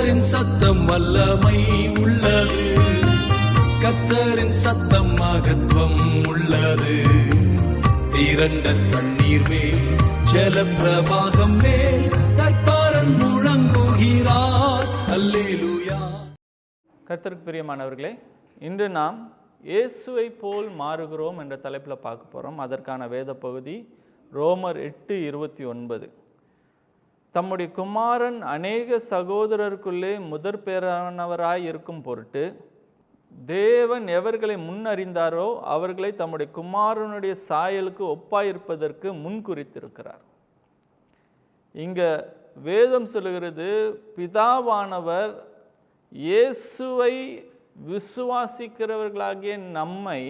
கர்த்தரின் சத்தம் வல்லமை உள்ளது, கர்த்தரின் சத்தம் மகத்துவம் உள்ளது. திரண்ட தண்ணீர் மேல் ஜலப்பிரவாகம் மேல் கர்த்தரன் முழங்குகிறார். அல்லேலூயா. கர்த்தருக்கு பிரியமானவர்களே, இன்று நாம் இயேசுவை போல் மாறுகிறோம் என்ற தலைப்பில் பார்க்க போகிறோம். அதற்கான வேத பகுதி ரோமர் 8:29. தம்முடைய குமாரன் அநேக சகோதரருக்குள்ளே முதற் பேரானவராய் இருக்கும் பொருட்டு தேவன் எவர்களை முன்னறிந்தாரோ அவர்களை தம்முடைய குமாரனுடைய சாயலுக்கு ஒப்பாயிருப்பதற்கு முன் குறித்திருக்கிறார். இங்கே வேதம் சொல்லுகிறது, பிதாவானவர் இயேசுவை விசுவாசிக்கிறவர்களாகிய நம்மை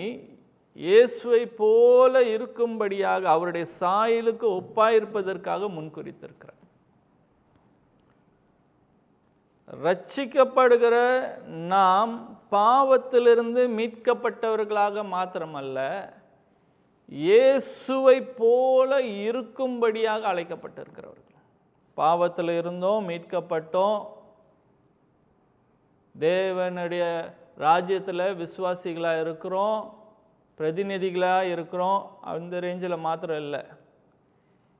இயேசுவை போல இருக்கும்படியாக அவருடைய சாயலுக்கு ஒப்பாயிருப்பதற்காக முன்குறித்திருக்கிறார். ரட்சிக்கப்படுகிற நாம் பாவத்திலிருந்து மீட்கப்பட்டவர்களாக மாத்திரமல்ல, இயேசுவை போல இருக்கும்படியாக அழைக்கப்பட்டிருக்கிறவர்கள். பாவத்தில் இருந்தோம், மீட்கப்பட்டோம், தேவனுடைய ராஜ்யத்தில் விசுவாசிகளாக இருக்கிறோம், பிரதிநிதிகளாக இருக்கிறோம். அந்த ரேஞ்சில் மாத்திரம் இல்லை,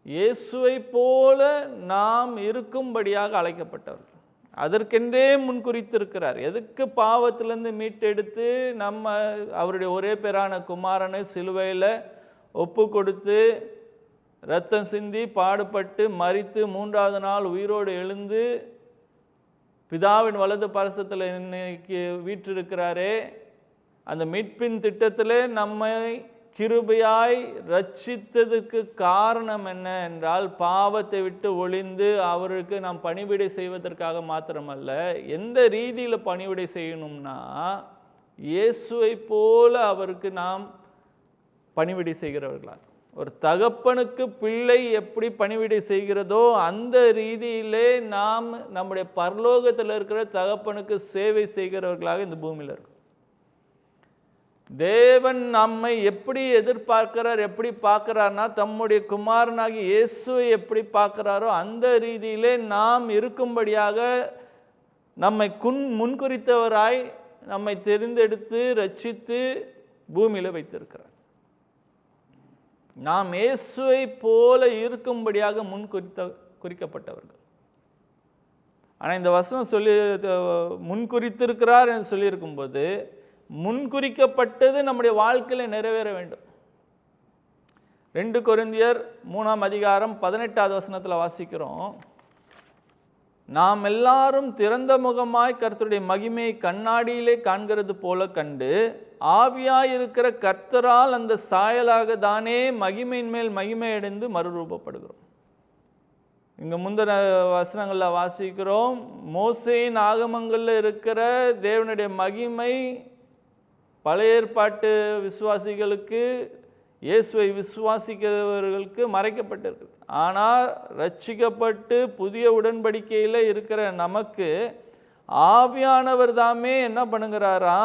இயேசுவை போல நாம் இருக்கும்படியாக அழைக்கப்பட்டவர்கள். அதற்கென்றே முன்குறித்திருக்கிறார். எதுக்கு? பாவத்திலேருந்து மீட்டெடுத்து நம்ம அவருடைய ஒரே பேரான குமாரனை சிலுவையில் ஒப்பு கொடுத்து இரத்தம் சிந்தி பாடுபட்டு மரித்து 3ஆவது நாள் உயிரோடு எழுந்து பிதாவின் வலது பரசத்தில் இன்னைக்கு வீற்றிருக்கிறாரே, அந்த மீட்பின் திட்டத்தில் நம்மை கிருபையாய் ரட்சித்ததுக்கு காரணம் என்ன என்றால், பாவத்தை விட்டு ஒளிந்து அவருக்கு நாம் பணிவிடை செய்வதற்காக மாத்திரமல்ல, எந்த ரீதியில் பணிவிடை செய்யணும்னா இயேசுவை போல அவருக்கு நாம் பணிவிடை செய்கிறவர்களாக. ஒரு தகப்பனுக்கு பிள்ளை எப்படி பணிவிடை செய்கிறதோ அந்த ரீதியிலே நாம் நம்முடைய பரலோகத்தில் இருக்கிற தகப்பனுக்கு சேவை செய்கிறவர்களாக இந்த பூமியில் இருக்கும். தேவன் நம்மை எப்படி எதிர்பார்க்கிறார், எப்படி பார்க்கிறார்னா, தம்முடைய குமாரனாகி இயேசுவை எப்படி பார்க்கிறாரோ அந்த ரீதியிலே நாம் இருக்கும்படியாக நம்மை முன்குறித்தவராய் நம்மை தெரிந்தெடுத்து ரட்சித்து பூமியில் வைத்திருக்கிறார். நாம் இயேசுவை போல இருக்கும்படியாக குறிக்கப்பட்டவர்கள். ஆனால் இந்த வசனம் சொல்லி முன்குறித்திருக்கிறார் என்று சொல்லியிருக்கும்போது, முன்குறிக்கப்பட்டது நம்முடைய வாழ்க்கையில் நிறைவேற வேண்டும். 2 கொரிந்தியர் 3:18 வசனத்தில் வாசிக்கிறோம், நாம் எல்லாரும் திறந்த முகமாய் கர்த்தருடைய மகிமையை கண்ணாடியிலே காண்கிறது போல கண்டு ஆவியாயிருக்கிற கர்த்தரால் அந்த சாயலாக தானே மகிமையின் மேல் மகிமை அடைந்து மறுரூபப்படுகிறோம். இங்கே முந்தின வசனங்களில் வாசிக்கிறோம், மோசேயின் ஆகமங்களில் இருக்கிற தேவனுடைய மகிமை பழைய ஏற்பாட்டு விசுவாசிகளுக்கு, இயேசுவை விசுவாசிக்கிறவர்களுக்கு மறைக்கப்பட்டிருக்குது. ஆனால் ரட்சிக்கப்பட்டு புதிய உடன்படிக்கையில் இருக்கிற நமக்கு ஆவியானவர் தாமே என்ன பண்ணுகிறாரா,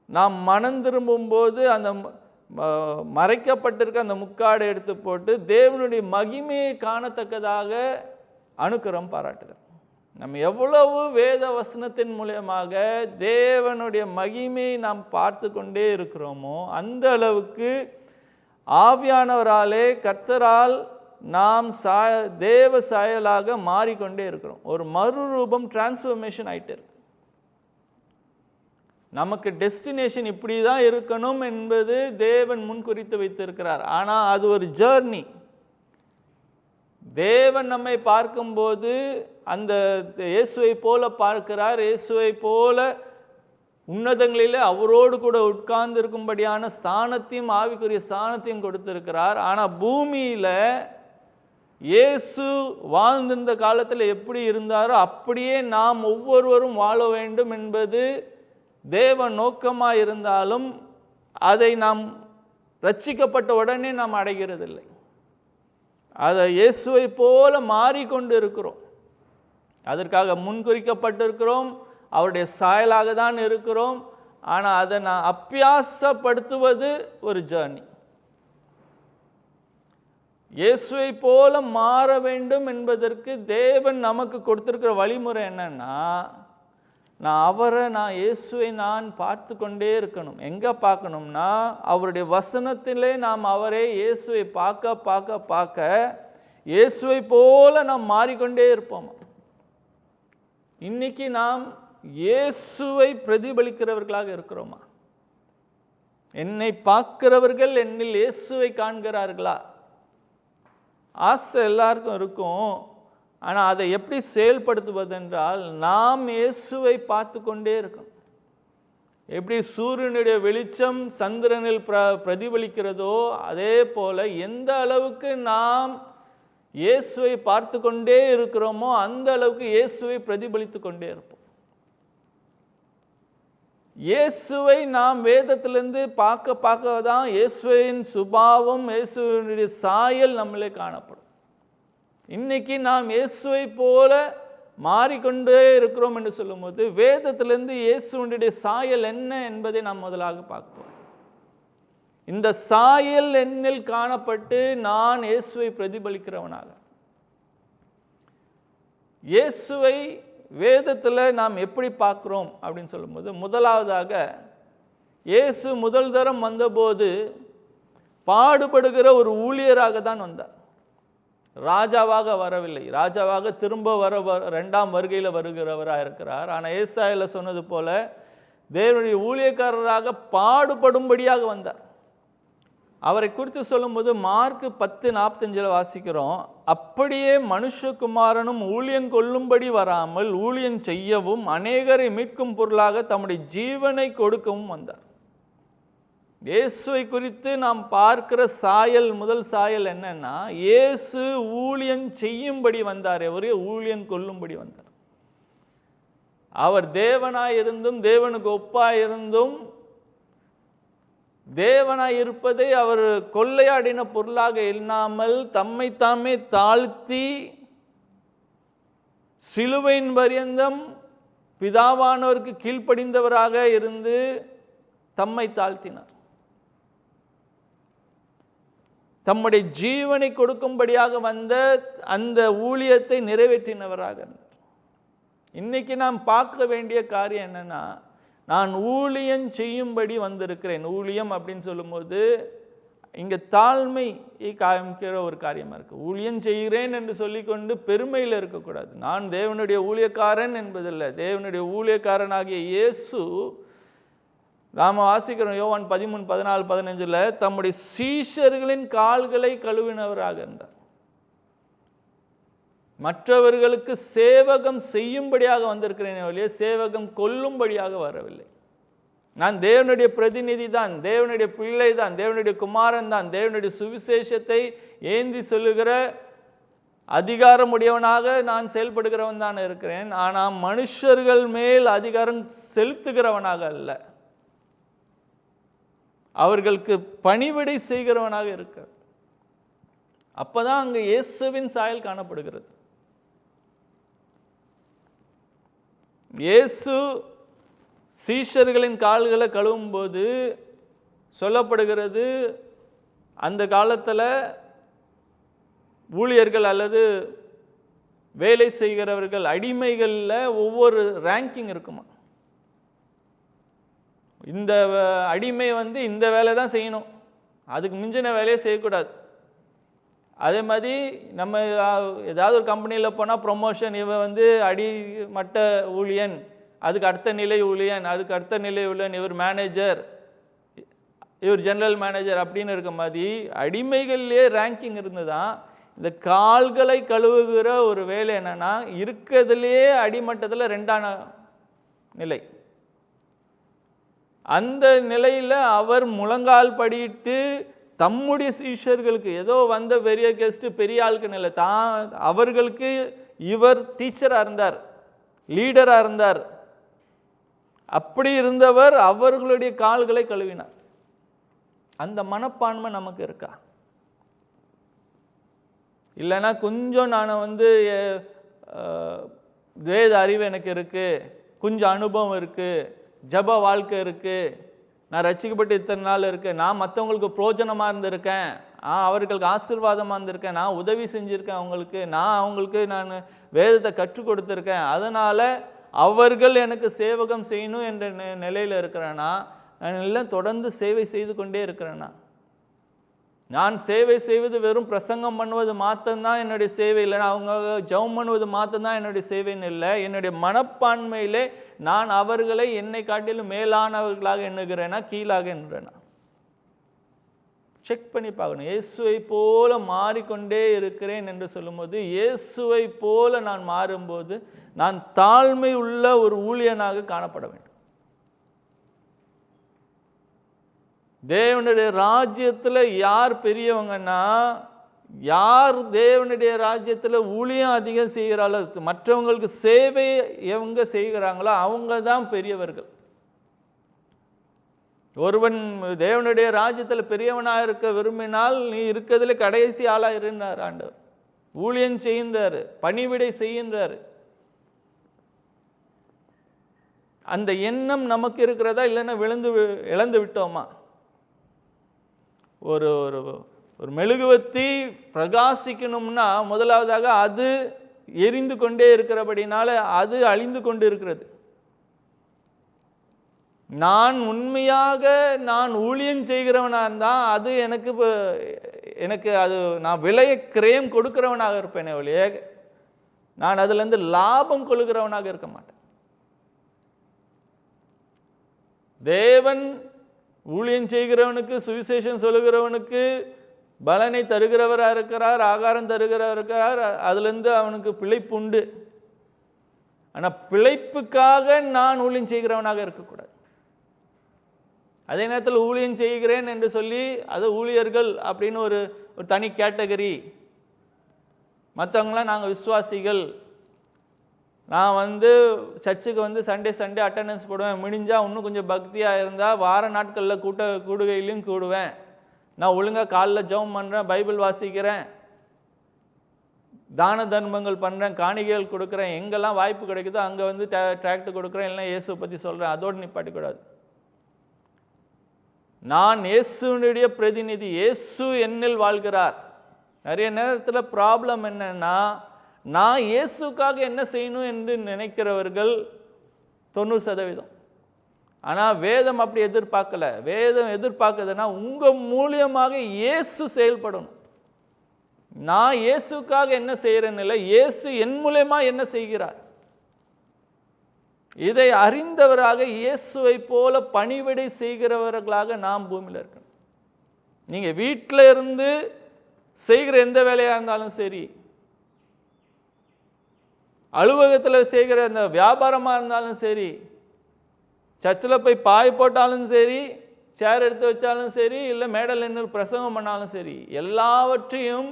நாம் மனம் திரும்பும்போது அந்த மறைக்கப்பட்டிருக்க அந்த முக்காடை எடுத்து போட்டு தேவனுடைய மகிமையை காணத்தக்கதாக அனுக்கிரகம் பாராட்டுகிறார். நம்ம எவ்வளவு வேத வசனத்தின் மூலமாக தேவனுடைய மகிமையை நாம் பார்த்து கொண்டே இருக்கிறோமோ அந்த அளவுக்கு ஆவியானவராலே கர்த்தரால் நாம் தேவ சாயலாக மாறிக்கொண்டே இருக்கிறோம். ஒரு மறுரூபம், டிரான்ஸ்ஃபர்மேஷன் ஆகிட்டு இருக்கு. நமக்கு டெஸ்டினேஷன் இப்படி தான் இருக்கணும் என்பது தேவன் முன்குறித்து வைத்திருக்கிறார். ஆனால் அது ஒரு ஜேர்னி. தேவன் நம்மை பார்க்கும்போது அந்த இயேசுவை போல பார்க்கிறார். இயேசுவை போல உன்னதங்களில் அவரோடு கூட உட்கார்ந்து இருக்கும்படியான ஸ்தானத்தையும் ஆவிக்குரிய ஸ்தானத்தையும் கொடுத்திருக்கிறார். ஆனால் பூமியில் இயேசு வாழ்ந்திருந்த காலத்தில் எப்படி இருந்தாரோ அப்படியே நாம் ஒவ்வொருவரும் வாழ வேண்டும் என்பது தேவ நோக்கமாக இருந்தாலும் அதை நாம் ரட்சிக்கப்பட்ட உடனே நாம் அடைகிறதில்லை. அதை இயேசுவை போல மாறிக்கொண்டு இருக்கிறோம். அதற்காக முன்குறிக்கப்பட்டிருக்கிறோம், அவருடைய சாயலாக தான் இருக்கிறோம். ஆனால் அதை நான் அபியாசப்படுத்துவது ஒரு ஜர்னி. இயேசுவை போல மாற வேண்டும் என்பதற்கு தேவன் நமக்கு கொடுத்திருக்கிற வழிமுறை என்னன்னா, நான் இயேசுவை நான் பார்த்து கொண்டே இருக்கணும். எங்கே பார்க்கணும்னா, அவருடைய வசனத்திலே நாம் அவரே இயேசுவை பார்க்க பார்க்க பார்க்க இயேசுவை போல நாம் மாறிக்கொண்டே இருப்போம். இன்னைக்கு நாம் இயேசுவை பிரதிபலிக்கிறவர்களாக இருக்கிறோமா? என்னை பார்க்கிறவர்கள் என்னில் இயேசுவை காண்கிறார்களா? ஆசை எல்லாருக்கும் இருக்கும். ஆனால் அதை எப்படி செயல்படுத்துவதென்றால், நாம் இயேசுவை பார்த்து கொண்டே இருக்கணும். எப்படி சூரியனுடைய வெளிச்சம் சந்திரனில் பிரதிபலிக்கிறதோ அதே போல எந்த அளவுக்கு நாம் இயேசுவை பார்த்து கொண்டே இருக்கிறோமோ அந்த அளவுக்கு இயேசுவை பிரதிபலித்து கொண்டே இருப்போம். இயேசுவை நாம் வேதத்திலிருந்து பார்க்க தான் இயேசுவின் சுபாவம், இயேசுவினுடைய சாயல் நம்மளே காணப்படும். இன்னைக்கு நாம் இயேசுவை போல மாறிக்கொண்டே இருக்கிறோம் என்று சொல்லும்போது, வேதத்திலிருந்து இயேசுவினுடைய சாயல் என்ன என்பதை நாம் முதலாக பார்ப்போம். இந்த சாயல் என்னில் காணப்பட்டு நான் இயேசுவை பிரதிபலிக்கிறவனாக, இயேசுவை வேதத்தில் நாம் எப்படி பார்க்குறோம் அப்படின்னு சொல்லும்போது, முதலாவதாக இயேசு முதல் தரம் வந்தபோது பாடுபடுகிற ஒரு ஊழியராக தான் வந்தார். ராஜாவாக வரவில்லை. ராஜாவாக திரும்ப ரெண்டாம் வருகையில் வருகிறவராக இருக்கிறார். ஆனால் ஏசாயாவில் சொன்னது போல தேவனுடைய ஊழியக்காரராக பாடுபடும்படியாக வந்தார். அவரை குறித்து சொல்லும்போது மார்க் 10:45 வாசிக்கிறோம், அப்படியே மனுஷகுமாரனும் ஊழியம் கொள்ளும்படி வராமல் ஊழியம் செய்யவும் அநேகரை மீட்கும் பொருளாக தம்முடைய ஜீவனை கொடுக்கவும் வந்தார். இயேசுவை குறித்து நாம் பார்க்கிற சாயல், முதல் சாயல் என்னன்னா, இயேசு ஊழியம் செய்யும்படி வந்தார், எவரே ஊழியம் கொள்ளும்படி வந்தார். அவர் தேவனாய் இருந்தும் தேவனுக்கு ஒப்பாய் இருந்தும் தேவனாய் இருப்பதை அவர் கொள்ளையாடின பொருளாக எண்ணாமல் தம்மை தாமே தாழ்த்தி சிலுவையின் பரியந்தம் பிதாவானவருக்கு கீழ்ப்படிந்தவராக இருந்து தம்மை தாழ்த்தினார். தம்முடைய ஜீவனை கொடுக்கும்படியாக வந்த அந்த ஊழியத்தை நிறைவேற்றினவராக இருந்தார். இன்னைக்கு நாம் பார்க்க வேண்டிய காரியம் என்னன்னா, நான் ஊழியம் செய்யும்படி வந்திருக்கிறேன். ஊழியம் அப்படின்னு சொல்லும்போது இங்கே தாழ்மை காமிக்கிற ஒரு காரியமாக இருக்குது. ஊழியம் செய்கிறேன் என்று சொல்லிக்கொண்டு பெருமையில் இருக்கக்கூடாது. நான் தேவனுடைய ஊழியக்காரன் என்பதில்லை. தேவனுடைய ஊழியக்காரனாகிய இயேசு, நாம் வாசிக்கிறோம் யோவான் 13:14-15 தம்முடைய சீஷர்களின் கால்களை கழுவினவராக இருந்தார். மற்றவர்களுக்கு சேவகம் செய்யும்படியாக வந்திருக்கிறேன் ஒழிய சேவகம் கொல்லும்படியாக வரவில்லை. நான் தேவனுடைய பிரதிநிதி தான், தேவனுடைய பிள்ளை தான், தேவனுடைய குமாரன் தான், தேவனுடைய சுவிசேஷத்தை ஏந்தி சொல்லுகிற அதிகாரமுடையவனாக நான் செயல்படுகிறவன் தான் இருக்கிறேன். ஆனால் மனுஷர்கள் மேல் அதிகாரம் செலுத்துகிறவனாக அல்ல, அவர்களுக்கு பணிவிடை செய்கிறவனாக இருக்க. அப்பதான் அங்கு இயேசுவின் சாயல் காணப்படுகிறது. இயேசு சீஷர்களின் கால்களை கழுவும் போது சொல்லப்படுகிறது, அந்த காலத்தில் ஊழியர்கள் அல்லது வேலை செய்கிறவர்கள் அடிமைகளில் ஒவ்வொரு ரேங்கிங் இருக்குமா. இந்த அடிமை இந்த வேலை தான் செய்யணும், அதுக்கு மிஞ்சின வேலையை செய்யக்கூடாது. அதே மாதிரி நம்ம ஏதாவது ஒரு கம்பெனியில் போனால் ப்ரொமோஷன், இவன் அடிமட்ட ஊழியன், அதுக்கு அடுத்த நிலை ஊழியன், அதுக்கு அடுத்த நிலை ஊழியன், இவர் மேனேஜர், இவர் ஜெனரல் மேனேஜர் அப்படின்னு இருக்க மாதிரி அடிமைகள்லேயே ரேங்கிங் இருந்துதான். இந்த கால்களை கழுவுகிற ஒரு வேலை என்னன்னா, இருக்கிறதுலேயே அடிமட்டத்தில் 2ஆம் நிலை. அந்த நிலையில் அவர் முழங்கால் படிட்டு தம்முடைய சீஷர்களுக்கு, ஏதோ வந்த பெரிய கெஸ்ட் பெரிய ஆளுக்கு நிலை தான், அவர்களுக்கு இவர் டீச்சராக இருந்தார், லீடராக இருந்தார். அப்படி இருந்தவர் அவர்களுடைய கால்களை கழுவினார். அந்த மனப்பான்மை நமக்கு இருக்கா? இல்லைன்னா கொஞ்சம் நான் வேத அறிவு எனக்கு இருக்குது, கொஞ்சம் அனுபவம் இருக்குது, ஜப வாழ்க்கை இருக்குது, நான் ரட்சிக்கப்பட்டு இத்தனை நாள் இருக்கேன், நான் மற்றவங்களுக்கு பிரோஜனமாக இருந்திருக்கேன் அவர்களுக்கு ஆசீர்வாதமாக இருந்திருக்கேன், நான் உதவி செஞ்சுருக்கேன் அவங்களுக்கு, நான் வேதத்தை கற்றுக் கொடுத்துருக்கேன், அதனால் அவர்கள் எனக்கு சேவகம் செய்யணும் என்ற நிலையில் இருக்கிறேன்னா, நான் எல்லாம் தொடர்ந்து சேவை செய்து கொண்டே இருக்கிறேன்னா? நான் சேவை செய்வது வெறும் பிரசங்கம் பண்ணுவது மாத்திரம்தான் என்னுடைய சேவை இல்லை, அவங்க ஜெபம் பண்ணுவது மாத்திரம்தான் என்னுடைய சேவைன்னு இல்லை. என்னுடைய மனப்பான்மையிலே நான் அவர்களை என்னை காட்டிலும் மேலானவர்களாக எண்ணுகிறேனா, கீழாக எண்ணுகிறேனா? செக் பண்ணி பார்க்கணும். இயேசுவை போல மாறிக்கொண்டே இருக்கிறேன் என்று சொல்லும்போது, இயேசுவை போல நான் மாறும்போது நான் தாழ்மை உள்ள ஒரு ஊழியனாக காணப்பட வேண்டும். தேவனுடைய ராஜ்யத்தில் யார் பெரியவங்கன்னா, யார் தேவனுடைய ராஜ்யத்தில் ஊழியம் அதிகம் செய்கிறாளோ, மற்றவங்களுக்கு சேவை எவங்க செய்கிறாங்களோ அவங்க தான் பெரியவர்கள். ஒருவன் தேவனுடைய ராஜ்யத்தில் பெரியவனாக இருக்க விரும்பினால் நீ இருக்கிறதுல கடைசி ஆளாக இருந்தார் ஆண்டவர். ஊழியம் செய்கின்றார், பணிவிடை செய்கின்றார். அந்த எண்ணம் நமக்கு இருக்கிறதா, இல்லைன்னா இழந்து விட்டோமா? ஒரு ஒரு மெழுகுவத்தி பிரகாசிக்கணும்னா முதலாவதாக அது எரிந்து கொண்டே இருக்கிறபடினால அது அழிந்து கொண்டு இருக்கிறது. நான் உண்மையாக நான் ஊழியம் செய்கிறவனாக இருந்தால் அது எனக்கு அது நான் விலையை கிரயம் கொடுக்கிறவனாக இருப்பேனே ஒழிய நான் அதுலேருந்து லாபம் கொள்கிறவனாக இருக்க மாட்டேன். தேவன் ஊழியம் செய்கிறவனுக்கு, சுவிசேஷம் சொல்லுகிறவனுக்கு பலனை தருகிறவராக இருக்கிறார், ஆகாரம் தருகிறவர் இருக்கிறார், அதுலேருந்து அவனுக்கு பிழைப்பு உண்டு. ஆனால் பிழைப்புக்காக நான் ஊழியம் செய்கிறவனாக இருக்கக்கூடாது. அதே நேரத்தில் ஊழியம் செய்கிறேன் என்று சொல்லி அது ஊழியர்கள் அப்படின்னு ஒரு தனி கேட்டகரி, மற்றவங்களாம் நாங்கள் விசுவாசிகள், நான் சர்ச்சுக்கு சண்டே அட்டண்டன்ஸ் போடுவேன், முடிஞ்சால் இன்னும் கொஞ்சம் பக்தியாக இருந்தால் வார நாட்களில் கூடுகையிலையும் கூடுவேன், நான் ஒழுங்காக காலைல ஜெபம் பண்ணுறேன், பைபிள் வாசிக்கிறேன், தான தர்மங்கள் பண்ணுறேன், காணிகைகள் கொடுக்குறேன், எங்கெல்லாம் வாய்ப்பு கிடைக்குதோ அங்கே டிராக்ட் கொடுக்குறேன், இல்லைன்னா இயேசுவை பற்றி சொல்கிறேன், அதோடு நிப்பாட்டிக்கூடாது. நான் இயேசுனுடைய பிரதிநிதி, இயேசு என்னில் வாழ்கிறார். நிறைய நேரத்தில் ப்ராப்ளம் என்னன்னா, நான் இயேசுக்காக என்ன செய்யணும் என்று நினைக்கிறவர்கள் 90%. ஆனால் வேதம் அப்படி எதிர்பார்க்கல. வேதம் எதிர்பார்க்குதுன்னா உங்கள் மூலியமாக இயேசு செயல்படணும். நான் இயேசுக்காக என்ன செய்கிறேன்னு இல்லை, இயேசு என் மூலமா என்ன செய்கிறார், இதை அறிந்தவராக இயேசுவை போல பணிவிடை செய்கிறவர்களாக நாம் பூமியில் இருக்கணும். நீங்கள் வீட்டில் இருந்து செய்கிற எந்த வேலையாக இருந்தாலும் சரி, அலுவலகத்தில் செய்கிற அந்த வியாபாரமாக இருந்தாலும் சரி, சர்ச்சில் போய் பாய் போட்டாலும் சரி, சேர் எடுத்து வச்சாலும் சரி, இல்லை மேடல் நின்று பிரசங்கம் பண்ணாலும் சரி, எல்லாவற்றையும்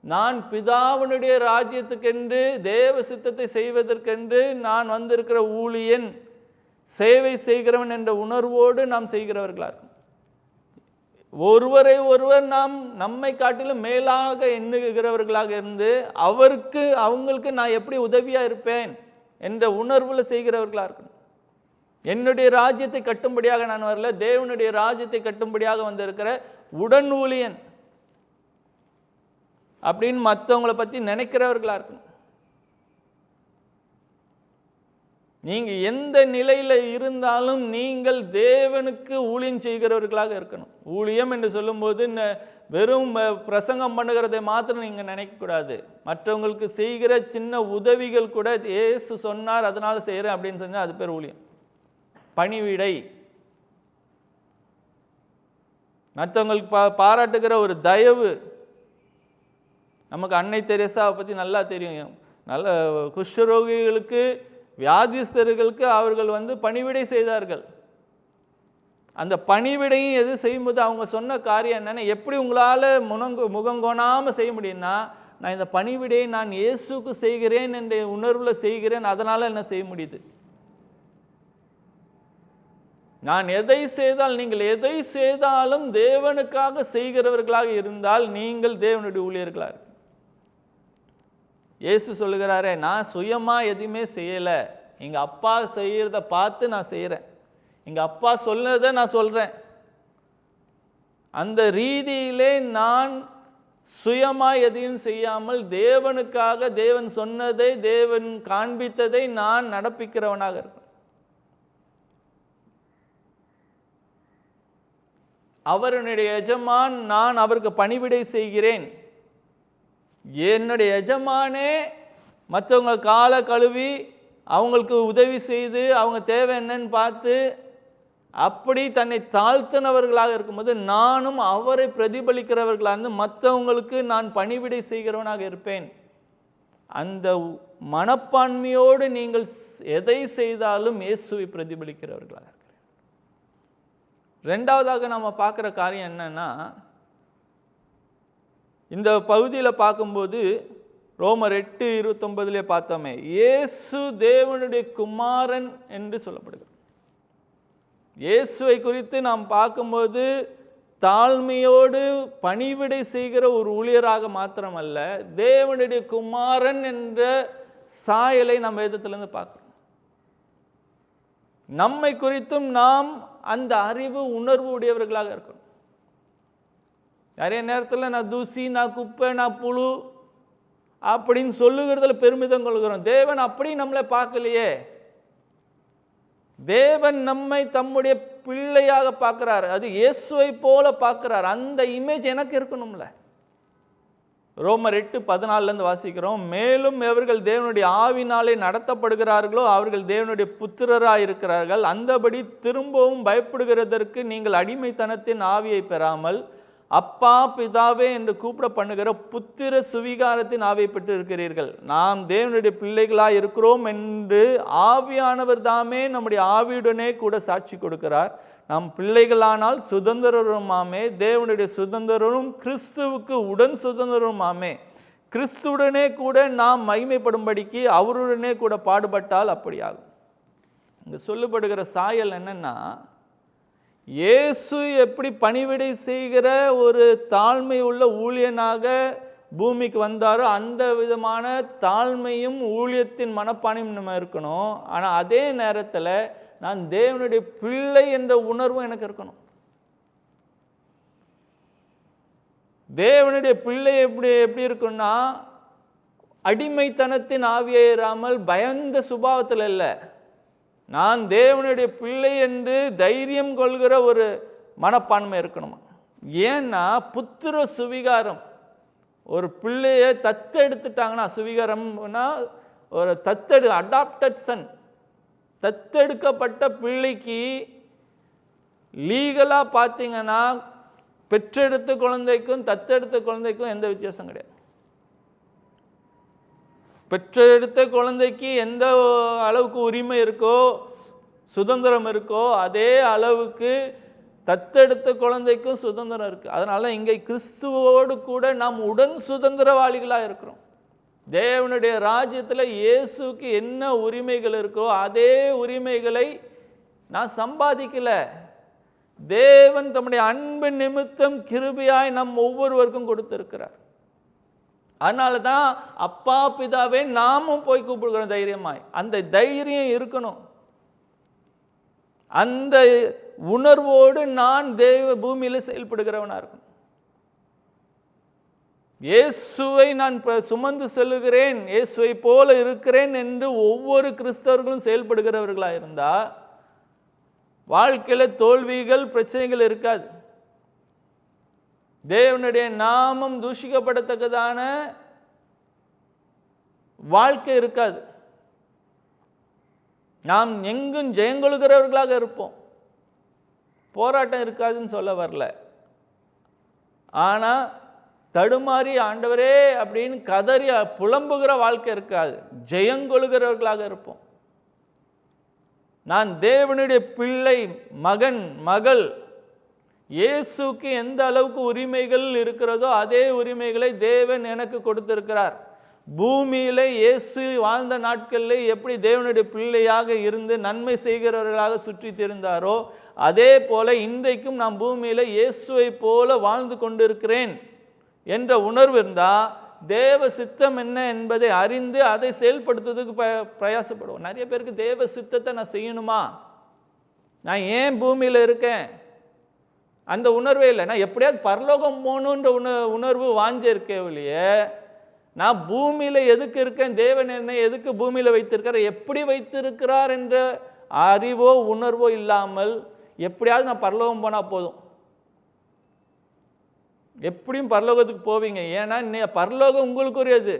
நான் பிதாவினுடைய ராஜ்யத்துக்கென்று தேவ சித்தத்தை செய்வதற்கென்று நான் வந்திருக்கிற ஊழியன், சேவை செய்கிறவன் என்ற உணர்வோடு நாம் செய்கிறவர்களாக இருக்கும். ஒருவரை ஒருவர் நாம் நம்மை காட்டிலும் மேலாக எண்ணுகிறவர்களாக இருந்து அவங்களுக்கு நான் எப்படி உதவியாக இருப்பேன் என்ற உணர்வில் செய்கிறவர்களாக இருக்கணும். என்னுடைய ராஜ்யத்தை கட்டும்படியாக நான் வரல, தேவனுடைய ராஜ்யத்தை கட்டும்படியாக வந்திருக்கிற உடன் ஊழியன் அப்படின்னு மற்றவங்களை பற்றி நினைக்கிறவர்களாக இருக்கணும். நீங்கள் எந்த நிலையில் இருந்தாலும் நீங்கள் தேவனுக்கு ஊழியம் செய்கிறவர்களாக இருக்கணும். ஊழியம் என்று சொல்லும்போது வெறும் பிரசங்கம் பண்ணுகிறதை மாத்திரம் நீங்கள் நினைக்கக்கூடாது. மற்றவங்களுக்கு செய்கிற சின்ன உதவிகள் கூட இயேசு சொன்னார் அதனால் செய்கிறேன் அப்படின்னு சொன்னால் அது பேர் ஊழியம், பணிவிடை. மற்றவங்களுக்கு பாராட்டுகிற ஒரு தயவு. நமக்கு அன்னை தெரேசாவை பற்றி நல்லா தெரியும். நல்ல குஷ்டரோகிகளுக்கு, வியாதிஸ்தர்களுக்கு அவர்கள் பணிவிடை செய்தார்கள். அந்த பணிவிடையும் எது செய்யும்போது அவங்க சொன்ன காரியம் என்னென்னா, எப்படி உங்களால் முகங்கோணாமல் செய்ய முடியும்னா, நான் இந்த பணிவிடையை நான் இயேசுக்கு செய்கிறேன் என்ற உணர்வில் செய்கிறேன், அதனால் என்ன செய்ய முடியுது. நான் எதை செய்தால், நீங்கள் எதை செய்தாலும் தேவனுக்காக செய்கிறவர்களாக இருந்தால் நீங்கள் தேவனுடைய ஊழியர்களாக இருக்கு. இயேசு சொல்லுகிறாரே, நான் சுயமாக எதுவுமே செய்யலை, எங்கள் அப்பா செய்கிறத பார்த்து நான் செய்கிறேன், எங்கள் அப்பா சொன்னதை நான் சொல்கிறேன், அந்த ரீதியிலே நான் சுயமாய் எதையும் செய்யாமல் தேவனுக்காக தேவன் சொன்னதை, தேவன் காண்பித்ததை நான் நடப்பிக்கிறவனாக இருக்கிறேன். அவருடைய எஜமான், நான் அவருக்கு பணிவிடை செய்கிறேன். என்னுடைய எஜமானே மற்றவங்க காலை கழுவி அவங்களுக்கு உதவி செய்து அவங்க தேவை என்னன்னு பார்த்து அப்படி தன்னை தாழ்த்தினவர்களாக இருக்கும்போது நானும் அவரை பிரதிபலிக்கிறவர்களாக இருந்து மற்றவங்களுக்கு நான் பணிவிடை செய்கிறவனாக இருப்பேன். அந்த மனப்பான்மையோடு நீங்கள் எதை செய்தாலும் இயேசுவை பிரதிபலிக்கிறவர்களாக இருக்கிறேன். ரெண்டாவதாக நம்ம பார்க்குற காரியம் என்னன்னா, இந்த பகுதியில் பார்க்கும்போது ரோமர் 8:29 பார்த்தோமே, இயேசு தேவனுடைய குமாரன் என்று சொல்லப்படுகிறது. இயேசுவை குறித்து நாம் பார்க்கும்போது தாழ்மையோடு பணிவிடை செய்கிற ஒரு ஊழியராக மாத்திரமல்ல, தேவனுடைய குமாரன் என்ற சாயலை நம்ம வேதத்திலிருந்து பார்க்கிறோம். நம்மை குறித்தும் நாம் அந்த அறிவு உணர்வு உடையவர்களாக இருக்கணும். நிறைய நேரத்தில் நான் தூசி, நான் குப்பை, நான் புழு அப்படின்னு சொல்லுகிறதுல பெருமிதம் கொள்கிறோம். தேவன் அப்படி நம்மளை பார்க்கலையே. தேவன் நம்மை தம்முடைய பிள்ளையாக பார்க்கிறார். அது இயேசுவை போல பார்க்கிறார். அந்த இமேஜ் எனக்கு இருக்கணும்ல. ரோமர் 8:14 வாசிக்கிறோம், மேலும் எவர்கள் தேவனுடைய ஆவினாலே நடத்தப்படுகிறார்களோ அவர்கள் தேவனுடைய புத்திரராக இருக்கிறார்கள். அந்தபடி திரும்பவும் பயப்படுகிறதற்கு நீங்கள் அடிமைத்தனத்தின் ஆவியை பெறாமல் அப்பா பிதாவே என்று கூப்பிட பண்ணுகிற புத்திர சுவிகாரத்தின் ஆவியை பெற்று இருக்கிறீர்கள். நாம் தேவனுடைய பிள்ளைகளாக இருக்கிறோம் என்று ஆவியானவர் தாமே நம்முடைய ஆவியுடனே கூட சாட்சி கொடுக்கிறார். நாம் பிள்ளைகளானால் சுதந்திரருமாமே, தேவனுடைய சுதந்திரரும் கிறிஸ்துவுக்கு உடன் சுதந்திரருமாமே. கிறிஸ்துவுடனே கூட நாம் மகிமைப்படும்படிக்கு அவருடனே கூட பாடுபட்டால் அப்படியாகும். இங்கே சொல்லப்படுகிற சாயல் என்னன்னா, இயேசு எப்படி பணிவிடை செய்கிற ஒரு தாழ்மை உள்ள ஊழியனாக பூமிக்கு வந்தாரோ அந்த விதமான தாழ்மையும் ஊழியத்தின் மனப்பானையும் நம்ம இருக்கணும். ஆனால் அதே நேரத்தில் நான் தேவனுடைய பிள்ளை என்ற உணர்வும் எனக்கு இருக்கணும். தேவனுடைய பிள்ளை எப்படி இருக்குன்னா, அடிமைத்தனத்தின் ஆவியேறாமல் பயந்த சுபாவத்தில் இல்லை. நான் தேவனுடைய பிள்ளை என்று தைரியம் கொள்கிற ஒரு மனப்பான்மை இருக்கணுமா. ஏன்னா புத்திர சுவிகாரம், ஒரு பிள்ளையை தத்தெடுத்துட்டாங்கன்னா, சுவிகாரம்னா ஒரு அடாப்டட் சன், தத்தெடுக்கப்பட்ட பிள்ளைக்கு லீகலாக பார்த்தீங்கன்னா பெற்றெடுத்த குழந்தைக்கும் தத்தெடுத்த குழந்தைக்கும் எந்த வித்தியாசம் கிடையாது. பெற்றெடுத்த குழந்தைக்கு எந்த அளவுக்கு உரிமை இருக்கோ, சுதந்திரம் இருக்கோ, அதே அளவுக்கு தத்தெடுத்த குழந்தைக்கும் சுதந்திரம் இருக்குது. அதனால் இங்கே கிறிஸ்துவோடு கூட நாம் உடன் சுதந்திரவாளிகளாக இருக்கிறோம். தேவனுடைய ராஜ்யத்தில் இயேசுக்கு என்ன உரிமைகள் இருக்கோ அதே உரிமைகளை நான் சம்பாதிக்கல. தேவன் தம்முடைய அன்பு நிமித்தம் கிருபையாய் நம் ஒவ்வொருவருக்கும் கொடுத்திருக்கிறார். அதனால தான் அப்பா பிதாவே நாமும் போய் கூப்பிடுகிறோம் தைரியமாய். அந்த தைரியம் இருக்கணும். அந்த உணர்வோடு நான் தேவ பூமியில் செயல்படுகிறவனாக இருக்கணும். இயேசுவை நான் சுமந்து செல்லுகிறேன், இயேசுவை போல இருக்கிறேன் என்று ஒவ்வொரு கிறிஸ்தவர்களும் செயல்படுகிறவர்களாக இருந்தால் வாழ்க்கையில் தோல்விகள் பிரச்சனைகள் இருக்காது. தேவனுடைய நாமம் தூஷிக்கப்படத்தக்கதான வாழ்க்கை இருக்காது. நாம் எங்கும் ஜெயங்கொள்கிறவர்களாக இருப்போம். போராட்டம் இருக்காதுன்னு சொல்ல வரல. ஆனால் தடுமாறி ஆண்டவரே அப்படின்னு கதறி புலம்புகிற வாழ்க்கை இருக்காது. ஜெயங்கொள்கிறவர்களாக இருப்போம். நான் தேவனுடைய பிள்ளை, மகன், மகள். இயேசுக்கு எந்த அளவுக்கு உரிமைகள் இருக்கிறதோ அதே உரிமைகளை தேவன் எனக்கு கொடுத்திருக்கிறார். பூமியில் இயேசு வாழ்ந்த நாட்களில் எப்படி தேவனுடைய பிள்ளையாக இருந்து நன்மை செய்கிறவர்களாக சுற்றி திரிந்தாரோ அதே போல இன்றைக்கும் நான் பூமியில் இயேசுவை போல வாழ்ந்து கொண்டிருக்கிறேன் என்ற உணர்வு இருந்தால் தேவ சித்தம் என்ன என்பதை அறிந்து அதை செயல்படுத்துவதற்கு பிரயாசப்படுவோம். நிறைய பேருக்கு தேவ சித்தத்தை நான் செய்யணுமா, நான் ஏன் பூமியில் இருக்கேன் அந்த உணர்வே இல்லை. நான் எப்படியாவது பரலோகம் போகணுன்ற உணர்வு வாஞ்சிருக்கே ஒழிய, நான் பூமியில் எதுக்கு இருக்கேன், தேவன் என்னை எதுக்கு பூமியில் வைத்திருக்கிறார், எப்படி வைத்திருக்கிறார் என்ற அறிவோ உணர்வோ இல்லாமல் எப்படியாவது நான் பரலோகம் போனால் போதும். எப்படியும் பரலோகத்துக்கு போவீங்க. ஏன்னா பரலோகம் உங்களுக்குரியது.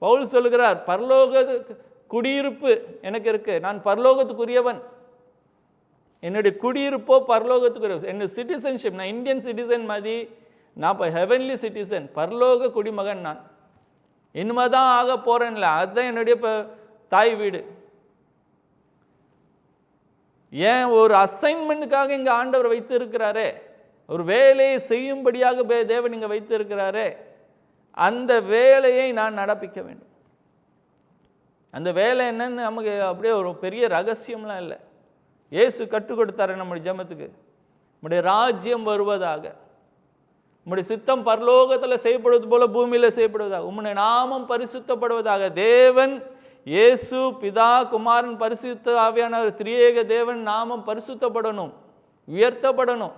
பவுல் சொல்லுகிறார், பரலோக குடியிருப்பு எனக்கு இருக்கு, நான் பரலோகத்துக்குரியவன், என்னுடைய குடியிருப்போ பரலோகத்துக்குரிய, என்னுடைய சிட்டிசன்ஷிப், நான் இந்தியன் சிட்டிசன் மாதிரி, நான் இப்போ ஹெவன்லி சிட்டிசன், பரலோக குடிமகன். நான் இனிமே தான் ஆக போகிறேன்ல, அதுதான் என்னுடைய இப்போ தாய் வீடு. ஏன் ஒரு அசைன்மெண்ட்டுக்காக இங்கே ஆண்டவர் வைத்து இருக்கிறாரே, ஒரு வேலையை செய்யும்படியாக தேவன் இங்கே வைத்து இருக்கிறாரே, அந்த வேலையை நான் நடப்பிக்க வேண்டும். அந்த வேலை என்னன்னு நமக்கு அப்படியே ஒரு பெரிய ரகசியம்லாம் இல்லை. இயேசு கற்றுக் கொடுத்தாரு நம்முடைய ஜெபத்துக்கு, நம்முடைய ராஜ்யம் வருவதாக, உம்முடைய சித்தம் பரலோகத்தில் செய்யப்படுவது போல பூமியில் செய்யப்படுவதாக, உம்முடைய நாமம் பரிசுத்தப்படுவதாக. தேவன் இயேசு, பிதா, குமாரன், பரிசுத்த ஆவியானவர், திரியேக தேவன் நாமம் பரிசுத்தப்படணும், உயர்த்தப்படணும்.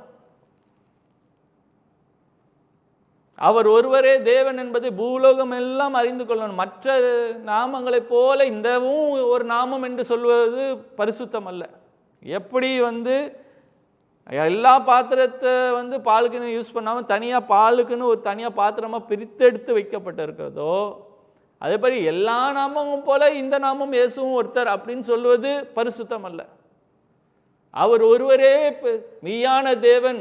அவர் ஒருவரே தேவன் என்பதை பூலோகம் எல்லாம் அறிந்து கொள்ளணும். மற்ற நாமங்களைப் போல இந்தவும் ஒரு நாமம் என்று சொல்வது பரிசுத்தம் அல்ல. எப்படி எல்லா பாத்திரத்தை பாலுக்குன்னு யூஸ் பண்ணாமல் தனியாக பாலுக்குன்னு ஒரு தனியாக பாத்திரமாக பிரித்தெடுத்து வைக்கப்பட்டிருக்கிறதோ, அதே மாதிரி எல்லா நாமமும் போல இந்த நாமம் இயேசுவும் ஒருத்தர் அப்படின்னு சொல்வது பரிசுத்தம் அல்ல. அவர் ஒருவரே மெய்யான தேவன்,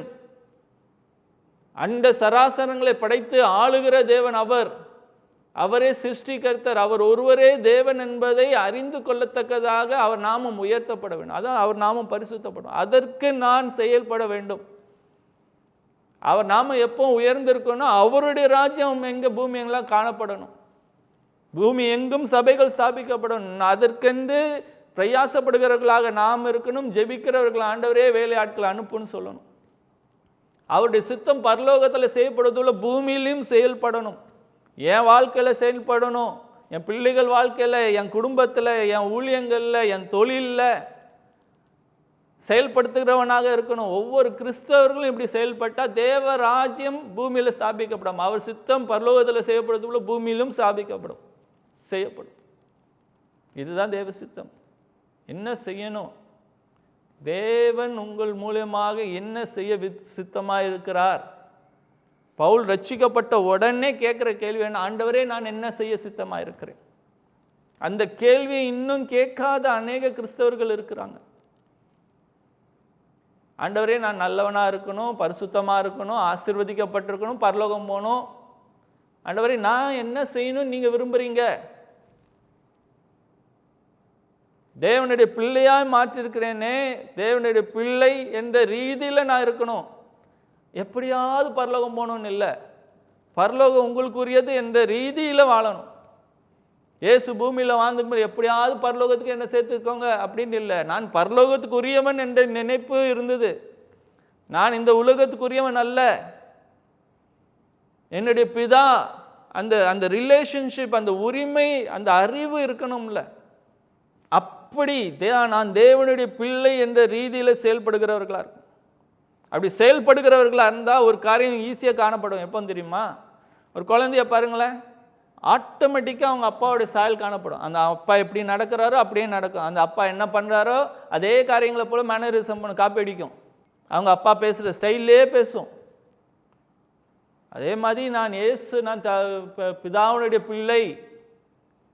அண்ட சராசரங்களை படைத்து ஆளுகிற தேவன் அவர், அவரே சிருஷ்டிகர்த்தர், அவர் ஒருவரே தேவன் என்பதை அறிந்து கொள்ளத்தக்கதாக அவர் நாமம் உயர்த்தப்பட வேண்டும். அதான் அவர் நாமம் பரிசுத்தப்படும். அதற்கு நான் செயல்பட வேண்டும். அவர் நாமம் எப்போ உயர்ந்திருக்கணும், அவருடைய ராஜ்யம் எங்கே பூமி எங்கெல்லாம் காணப்படணும், பூமி எங்கும் சபைகள் ஸ்தாபிக்கப்படணும். அதற்கென்று பிரயாசப்படுகிறவர்களாக நாம் இருக்கணும். ஜெபிக்கிறவர்கள் ஆண்டவரே வேலையாட்கள் அனுப்புன்னு சொல்லணும். அவருடைய சித்தம் பரலோகத்தில் செய்யப்படுவதுள்ள பூமியிலும் செயல்படணும். என் வாழ்க்கையில் செயல்படணும், என் பிள்ளைகள் வாழ்க்கையில், என் குடும்பத்தில், என் ஊழியங்களில், என் தொழிலில் செயல்படுத்துகிறவனாக இருக்கணும். ஒவ்வொரு கிறிஸ்தவர்களும் இப்படி செயல்பட்டால் தேவ ராஜ்யம் பூமியில் ஸ்தாபிக்கப்படும். அவர் சித்தம் பரலோகத்தில் செய்யப்படுவதுள்ள பூமியிலும் ஸ்தாபிக்கப்படும், செய்யப்படும். இதுதான் தேவ சித்தம். என்ன செய்யணும், தேவன் உங்கள் மூலமாக என்ன செய்ய சித்தமாக இருக்கிறார். பவுல் ரட்சிக்கப்பட்ட உடனே கேட்குற கேள்வி என்ன, ஆண்டவரே நான் என்ன செய்ய சித்தமாக இருக்கிறேன். அந்த கேள்வியை இன்னும் கேட்காத அநேக கிறிஸ்தவர்கள் இருக்கிறாங்க. ஆண்டவரே நான் நல்லவனாக இருக்கணும், பரிசுத்தமாக இருக்கணும், ஆசீர்வதிக்கப்பட்டிருக்கணும், பரலோகம் போகணும். ஆண்டவரே நான் என்ன செய்யணும்னு நீங்கள் விரும்புகிறீங்க. தேவனுடைய பிள்ளையாய் மாற்றிருக்கிறேனே, தேவனுடைய பிள்ளை என்ற ரீதியில் நான் இருக்கணும். எப்படியாவது பரலோகம் போகணும்னு இல்லை, பரலோகம் உங்களுக்குரியது என்ற ரீதியில் வாழணும். இயேசு பூமியில் வாழ்ந்துக்கும்போது எப்படியாவது பரலோகத்துக்கு என்ன சேர்த்துக்கோங்க அப்படின்னு இல்லை. நான் பரலோகத்துக்கு உரியவன் என்ற நினைப்பு இருந்தது. நான் இந்த உலகத்துக்குரியவன் அல்ல. என்னுடைய பிதா, அந்த ரிலேஷன்ஷிப், அந்த உரிமை, அந்த அறிவு இருக்கணும்ல. அப்படி நான் தேவனுடைய பிள்ளை என்ற ரீதியில் செயல்படுகிறவர்களாக இருக்கும். அப்படி செயல்படுகிறவர்களாக இருந்தால் ஒரு காரியம் ஈஸியாக காணப்படும். எப்போ தெரியுமா, ஒரு குழந்தைய பாருங்களேன், ஆட்டோமேட்டிக்காக அவங்க அப்பாவுடைய சாயல் காணப்படும். அந்த அப்பா எப்படி நடக்கிறாரோ அப்படியே நடக்கும். அந்த அப்பா என்ன பண்ணுறாரோ அதே காரியங்களை போல் மேனரிசம் பண்ண காப்பி அடிக்கும். அவங்க அப்பா பேசுகிற ஸ்டைல்லே பேசும். அதே மாதிரி நான் பிதாவுடைய பிள்ளை,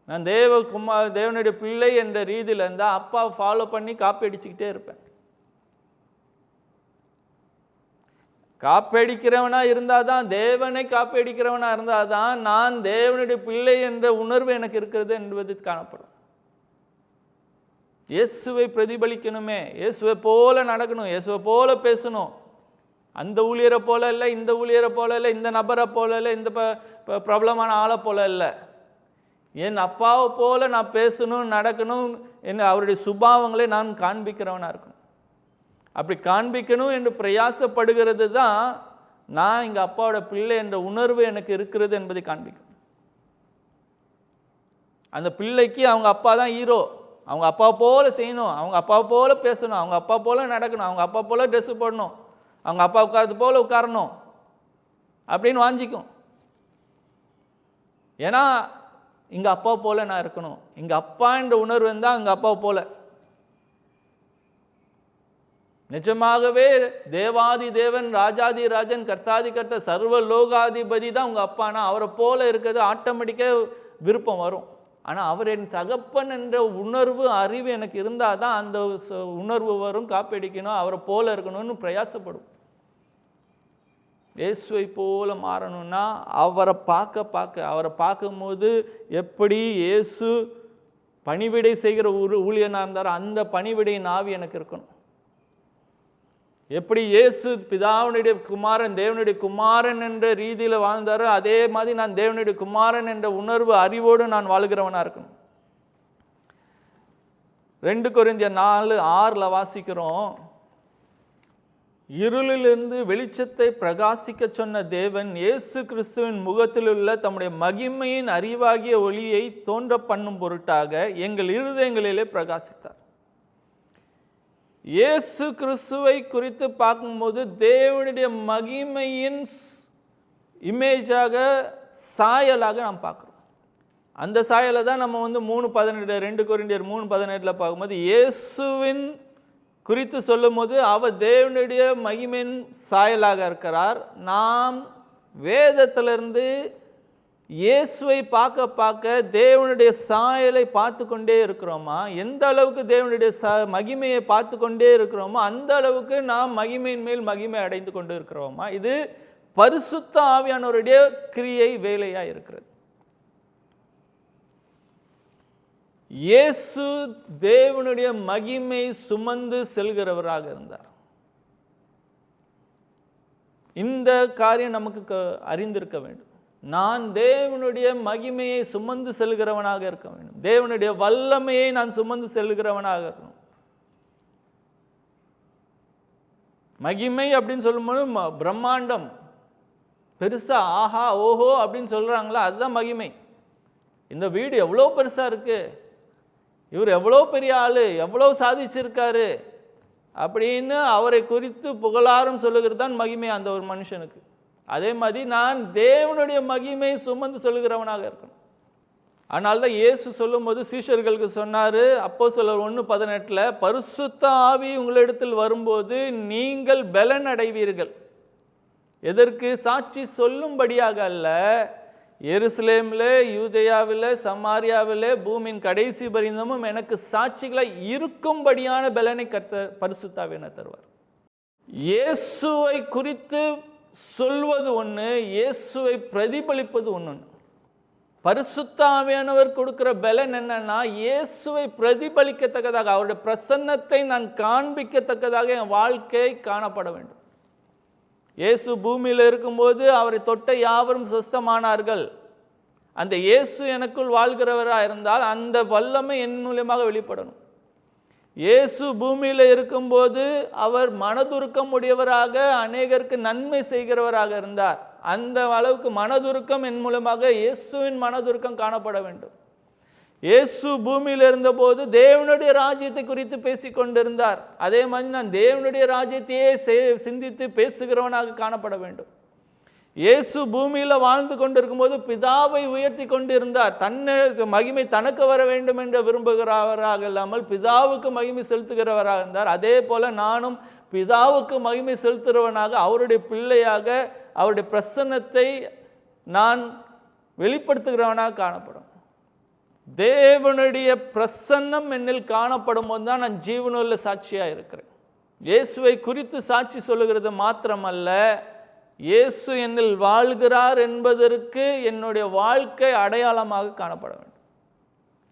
நான் தேவனுடைய பிள்ளை என்ற ரீதியில் இருந்தால் அப்பாவை ஃபாலோ பண்ணி காப்பி அடிச்சுக்கிட்டே இருப்பேன். காப்பி அடிக்கிறவனாக இருந்தால் தான், தேவனை காப்பி அடிக்கிறவனாக இருந்தால் தான் நான் தேவனுடைய பிள்ளை என்ற உணர்வு எனக்கு இருக்கிறது என்பது காணப்படும். இயேசுவை பிரதிபலிக்கணுமே, இயேசுவை போல நடக்கணும், இயேசுவை போல பேசணும். அந்த ஊழியரை போல இல்லை, இந்த ஊழியரை போல இல்லை, இந்த நபரை போல இல்லை, இந்த பிரபலமான ஆளை போல இல்லை. என் அப்பாவை போல நான் பேசணும், நடக்கணும், அவருடைய சுபாவங்களை நான் காண்பிக்கிறவனாக இருக்கணும். அப்படி காண்பிக்கணும் என்று பிரயாசப்படுகிறது தான் நான் இங்கே அப்பாவோட பிள்ளை என்ற உணர்வு எனக்கு இருக்கிறது என்பதை காண்பிக்கும். அந்த பிள்ளைக்கு அவங்க அப்பா தான் ஹீரோ. அவங்க அப்பா போல செய்யணும், அவங்க அப்பா போல பேசணும், அவங்க அப்பா போல நடக்கணும், அவங்க அப்பா போல ட்ரெஸ்ஸு போடணும், அவங்க அப்பா உட்கார்றது போல உட்காரணும் அப்படின்னு வாஞ்சிக்கும். ஏன்னா இங்கே அப்பா போல நான் இருக்கணும், இங்கே அப்பா என்ற உணர்வு இருந்தால் இங்கே அப்பா போல. நிஜமாகவே தேவாதி தேவன், ராஜாதி ராஜன், கர்த்தாதி கர்த்த, சர்வ லோகாதிபதி தான் உங்கள் அப்பானா அவரை போல இருக்கிறது ஆட்டோமேட்டிக்காக விருப்பம் வரும். ஆனால் அவர் என் தகப்பன் என்ற உணர்வு அறிவு எனக்கு இருந்தால் தான் அந்த உணர்வு வரும். காப்பீடிக்கணும், அவரை போல இருக்கணும்னு பிரயாசப்படும். இயேசுவை போல மாறணும்னா அவரை அவரை பார்க்கும்போது எப்படி இயேசு பணிவிடை செய்கிற ஊழியனாக இருந்தாரோ அந்த பணிவிடையின் ஆவி எனக்கு இருக்கணும். எப்படி இயேசு பிதாவினுடைய குமாரன், தேவனுடைய குமாரன் என்ற ரீதியில் வாழ்ந்தாரோ அதே மாதிரி நான் தேவனுடைய குமாரன் என்ற உணர்வு அறிவோடு நான் வாழ்கிறவனாக இருக்கணும். 2 கொரிந்தியர் 4:6 வாசிக்கிறோம், இருளிலிருந்து வெளிச்சத்தை பிரகாசிக்க சொன்ன தேவன் இயேசு கிறிஸ்துவின் முகத்தில் உள்ள தம்முடைய மகிமையின் அறிவாகிய ஒளியை தோன்ற பண்ணும் பொருட்டாக எங்கள் இருதயங்களிலே பிரகாசித்தார். இயேசு கிறிஸ்துவை குறித்து பார்க்கும்போது தேவனுடைய மகிமையின் இமேஜாக, சாயலாக நாம் பார்க்குறோம். அந்த சாயலை தான் நம்ம 3:18 2 கொரிந்தியர் 3:18 பார்க்கும்போது இயேசுவின் குறித்து சொல்லும் போது அவர் தேவனுடைய மகிமையின் சாயலாக இருக்கிறார். நாம் வேதத்திலிருந்து இயேசுவை பார்க்க தேவனுடைய சாயலை பார்த்து கொண்டே இருக்கிறோமா? எந்த அளவுக்கு தேவனுடைய மகிமையை பார்த்து கொண்டே இருக்கிறோமோ அந்த அளவுக்கு நாம் மகிமையின் மேல் மகிமை அடைந்து கொண்டு இருக்கிறோமா? இது பரிசுத்த ஆவியானவருடைய கிரியை வேலையாக இருக்கிறது. இயேசு தேவனுடைய மகிமை சுமந்து செல்கிறவராக இருந்தார். இந்த காரியம் நமக்கு அறிந்திருக்க வேண்டும். நான் தேவனுடைய மகிமையை சுமந்து செல்கிறவனாக இருக்க வேண்டும். தேவனுடைய வல்லமையை நான் சுமந்து செல்கிறவனாக இருக்கணும். மகிமை அப்படின்னு சொல்லும்போது பிரம்மாண்டம் பெருசா ஆஹா ஓஹோ அப்படின்னு சொல்றாங்களா, அதுதான் மகிமை. இந்த வீடு எவ்வளோ பெருசா இருக்கு, இவர் எவ்வளோ பெரிய ஆளு, எவ்வளோ சாதிச்சிருக்காரு அப்படின்னு அவரை குறித்து புகழாரம் சொல்லுகிறது தான் மகிமை அந்த ஒரு மனுஷனுக்கு. அதே மாதிரி நான் தேவனுடைய மகிமை சுமந்து சொல்லுகிறவனாக இருக்கணும். அதனால தான் இயேசு சொல்லும்போது சீஷர்களுக்கு சொன்னார், அப்போஸ்தலர் 1:18 பரிசுத்த ஆவி உங்களிடத்தில் வரும்போது நீங்கள் பலன் அடைவீர்கள். எதற்கு? சாட்சி சொல்லும்படியாக அல்ல, எருசலேமில், யூதேயாவில், சமாரியாவில், பூமியின் கடைசி பரிந்தமும் எனக்கு சாட்சிகளை இருக்கும்படியான பலனை பரிசுத்த ஆவியானவர் தருவார். இயேசுவை குறித்து சொல்வது ஒன்று, இயேசுவை பிரதிபலிப்பது ஒன்று. பரிசுத்த ஆவியானவர் கொடுக்கிற பலன் என்னன்னா, இயேசுவை பிரதிபலிக்கத்தக்கதாக, அவருடைய பிரசன்னத்தை நான் காண்பிக்கத்தக்கதாக என் வாழ்க்கை காணப்பட வேண்டும். இயேசு பூமியில் இருக்கும்போது அவரை தொட்ட யாவரும் சுஸ்தமானார்கள். அந்த இயேசு எனக்குள் வாழ்கிறவராக இருந்தால் அந்த வல்லமை என் மூலமாக வெளிப்படணும். இயேசு பூமியில் இருக்கும்போது அவர் மனதுருக்கம் உடையவராக அநேகருக்கு நன்மை செய்கிறவராக இருந்தார். அந்த அளவுக்கு மனதுருக்கம் என் மூலமாக இயேசுவின் மனதுருக்கம் காணப்பட வேண்டும். இயேசு பூமியில் இருந்தபோது தேவனுடைய ராஜ்யத்தை குறித்து பேசிக்கொண்டிருந்தார். அதே மாதிரி நான் தேவனுடைய ராஜ்யத்தையே சிந்தித்து பேசுகிறவனாக காணப்பட வேண்டும். இயேசு பூமியில் வாழ்ந்து கொண்டிருக்கும்போது பிதாவை உயர்த்தி கொண்டிருந்தார். மகிமை தனக்கு வர வேண்டும் என்று விரும்புகிறவராக இல்லாமல் பிதாவுக்கு மகிமை செலுத்துகிறவராக இருந்தார். அதே போல நானும் பிதாவுக்கு மகிமை செலுத்துகிறவனாக, அவருடைய பிள்ளையாக, அவருடைய பிரசன்னத்தை நான் வெளிப்படுத்துகிறவனாக காணப்படும். தேவனுடைய பிரசன்னம் என்னில் காணப்படும் போது தான் நான் ஜீவனுள்ள சாட்சியாக இருக்கிறேன். இயேசுவை குறித்து சாட்சி சொல்லுகிறது மாத்திரமல்ல, இயேசு என்னில் வாழ்கிறார் என்பதற்கு என்னுடைய வாழ்க்கை அடையாளமாக காணப்பட வேண்டும்.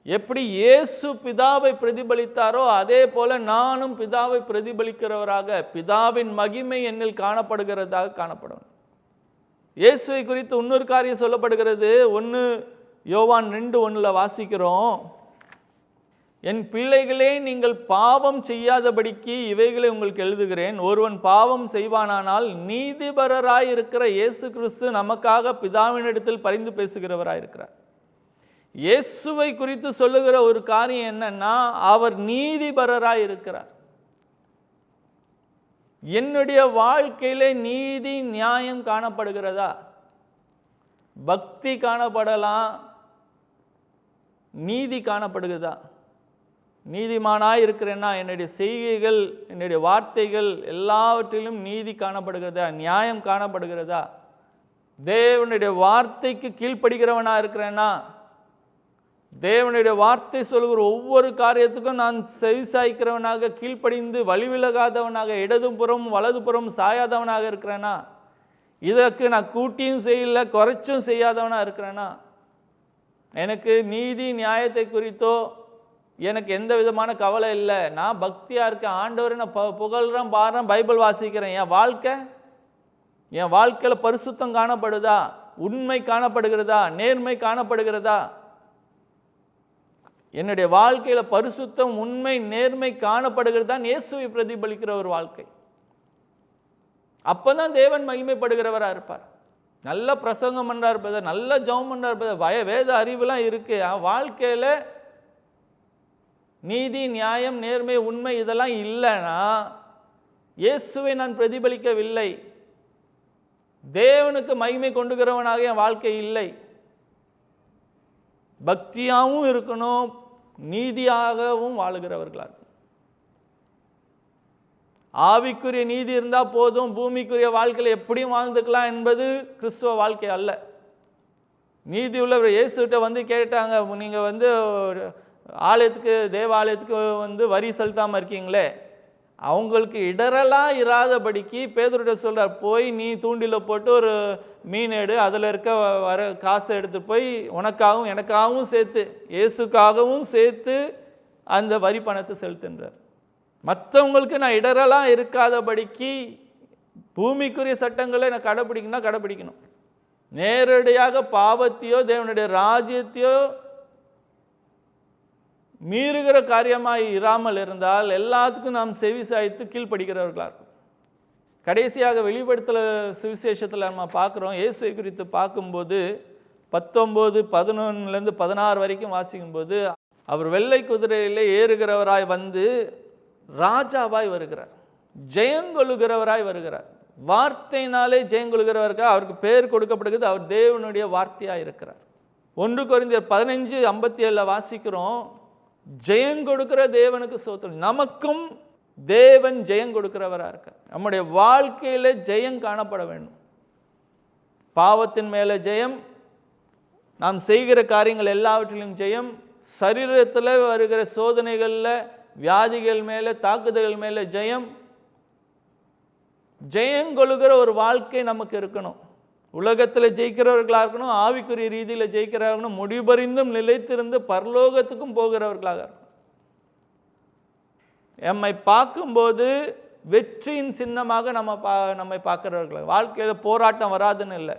எப்படி இயேசு பிதாவை பிரதிபலித்தாரோ அதே போல நானும் பிதாவை பிரதிபலிக்கிறவராக, பிதாவின் மகிமை என்னில் காணப்படுகிறதாக காணப்படும். இயேசுவை குறித்து இன்னொரு காரியம் சொல்லப்படுகிறது. 1 யோவான் 2:1 வாசிக்கிறோம், என் பிள்ளைகளே நீங்கள் பாவம் செய்யாதபடிக்கு இவைகளை உங்களுக்கு எழுதுகிறேன். ஒருவன் பாவம் செய்வானானால் நீதிபரராய் இருக்கிற இயேசு கிறிஸ்து நமக்காக பிதாவினிடத்தில் பரிந்து பேசுகிறவராய் இருக்கிறார். இயேசுவை குறித்து சொல்லுகிற ஒரு காரியம் என்னன்னா, அவர் நீதிபரராய் இருக்கிறார். என்னுடைய வாழ்க்கையிலே நீதி நியாயம் காணப்படுகிறதா? பக்தி காணப்படலாம், நீதி காணப்படுகிறதா? நீதிமானாய் இருக்கிறேன்னா என்னுடைய செய்கைகள், என்னுடைய வார்த்தைகள் எல்லாவற்றிலும் நீதி காணப்படுகிறதா? நியாயம் காணப்படுகிறதா? தேவனுடைய வார்த்தைக்கு கீழ்ப்படுகிறவனா இருக்கிறேன்னா, தேவனுடைய வார்த்தை சொல்கிற ஒவ்வொரு காரியத்துக்கும் நான் செவிசாய்க்கிறவனாக, கீழ்ப்படிந்து வழிவிலகாதவனாக, இடதும் புறம் வலது புறம் சாயாதவனாக இருக்கிறேன்னா, இதற்கு நான் கூட்டியும் செய்யல குறைச்சும் செய்யாதவனாக இருக்கிறேன்னா, எனக்கு நீதி நியாயத்தை குறித்தோ எனக்கு எந்த விதமான கவலை இல்லை. நான் பக்தியாக இருக்கேன், ஆண்டவரை நான் புகழ்கிறேன், பாடுறேன், பைபிள் வாசிக்கிறேன். என் வாழ்க்கையில் பரிசுத்தம் காணப்படுதா? உண்மை காணப்படுகிறதா? நேர்மை காணப்படுகிறதா? என்னுடைய வாழ்க்கையில் பரிசுத்தம், உண்மை, நேர்மை காணப்படுகிறது தான் இயேசுவை பிரதிபலிக்கிற ஒரு வாழ்க்கை. அப்போ தான் தேவன் மகிமைப்படுகிறவராக இருப்பார். நல்ல பிரசங்கம் பண்ணா இருப்பது, நல்ல ஜெபம் பண்ணா இருப்பது, வேத அறிவுலாம் இருக்குது. வாழ்க்கையில் நீதி நியாயம் நேர்மை உண்மை இதெல்லாம் இல்லைன்னா இயேசுவை நான் பிரதிபலிக்கவில்லை, தேவனுக்கு மகிமை கொண்டுகிறவனாக என் வாழ்க்கை இல்லை. பக்தியாகவும் இருக்கணும், நீதியாகவும் வாழுகிறவர்களாக. ஆவிக்குரிய நீதி இருந்தால் போதும், பூமிக்குரிய வாழ்க்கையில் எப்படியும் வாழ்ந்துக்கலாம் என்பது கிறிஸ்துவ வாழ்க்கை அல்ல. நீதி உள்ளவர் இயேசுகிட்ட வந்து கேட்டாங்க, நீங்கள் ஆலயத்துக்கு தேவாலயத்துக்கு வரி செலுத்தாமல் இருக்கீங்களே, அவங்களுக்கு இடரெல்லாம் இராதபடிக்கு பேதுருட்ட சொல்கிறார், போய் நீ தூண்டில் போட்டு ஒரு மீன் எடு, அதில் இருக்க வர காசை எடுத்து போய் உனக்காகவும் எனக்காகவும் சேர்த்து, இயேசுக்காகவும் சேர்த்து அந்த வரி பணத்தை செலுத்துன்றார். மற்றவங்களுக்கு நான் இடரெல்லாம் இருக்காதபடிக்கு பூமிக்குரிய சட்டங்களை நான் கடைப்பிடிக்கணும். நேரடியாக பாவத்தையோ தேவனுடைய ராஜ்யத்தையோ மீறுகிற காரியமாக இராமல் இருந்தால் எல்லாத்துக்கும் நாம் செவி சாய்த்து கீழ்ப்படுகிறவர்களாக இருக்கும். கடைசியாக வெளிப்படுத்தல சுவிசேஷத்தில் நம்ம பார்க்குறோம், இயேசுவை குறித்து பார்க்கும்போது 19, 11 16 வரைக்கும் வாசிக்கும்போது, அவர் வெள்ளை குதிரையிலே ஏறுகிறவராய் வந்து ராஜாவாய் வருகிறார், ஜெயங்கொள்ளுகிறவராய் வருகிறார். வார்த்தையினாலே ஜெயங்கொள்ளுகிறவருக்கு அவருக்கு பேர் கொடுக்கப்படுகிறது, அவர் தேவனுடைய வார்த்தையாக இருக்கிறார். 1 கொரிந்தியர் 15:57 வாசிக்கிறோம், ஜெயம் கொடுக்கிற தேவனுக்கு ஸ்தோத்திரம். நமக்கும் தேவன் ஜெயம் கொடுக்கிறவராக இருக்கார். நம்முடைய வாழ்க்கையில் ஜெயம் காணப்பட வேண்டும். பாவத்தின் மேலே ஜெயம், நாம் செய்கிற காரியங்கள் எல்லாவற்றிலும் ஜெயம், சரீரத்தில் வருகிற சோதனைகளில் வியாதிகள் மேலே தாக்குதல்கள் மேலே ஜெயம். ஜெயங்கொள்ளுகிற ஒரு வாழ்க்கை நமக்கு இருக்கணும். உலகத்தில் ஜெயிக்கிறவர்களாக இருக்கணும், ஆவிக்குரிய ரீதியில் ஜெயிக்கிறவங்க, முடிபறிந்தும் நிலைத்திருந்து பரலோகத்துக்கும் போகிறவர்களாக இருக்கணும். நம்மை பார்க்கும்போது வெற்றியின் சின்னமாக நம்மை பார்க்கிறவர்களாக, வாழ்க்கையில் போராட்டம் வராதுன்னு இல்லை.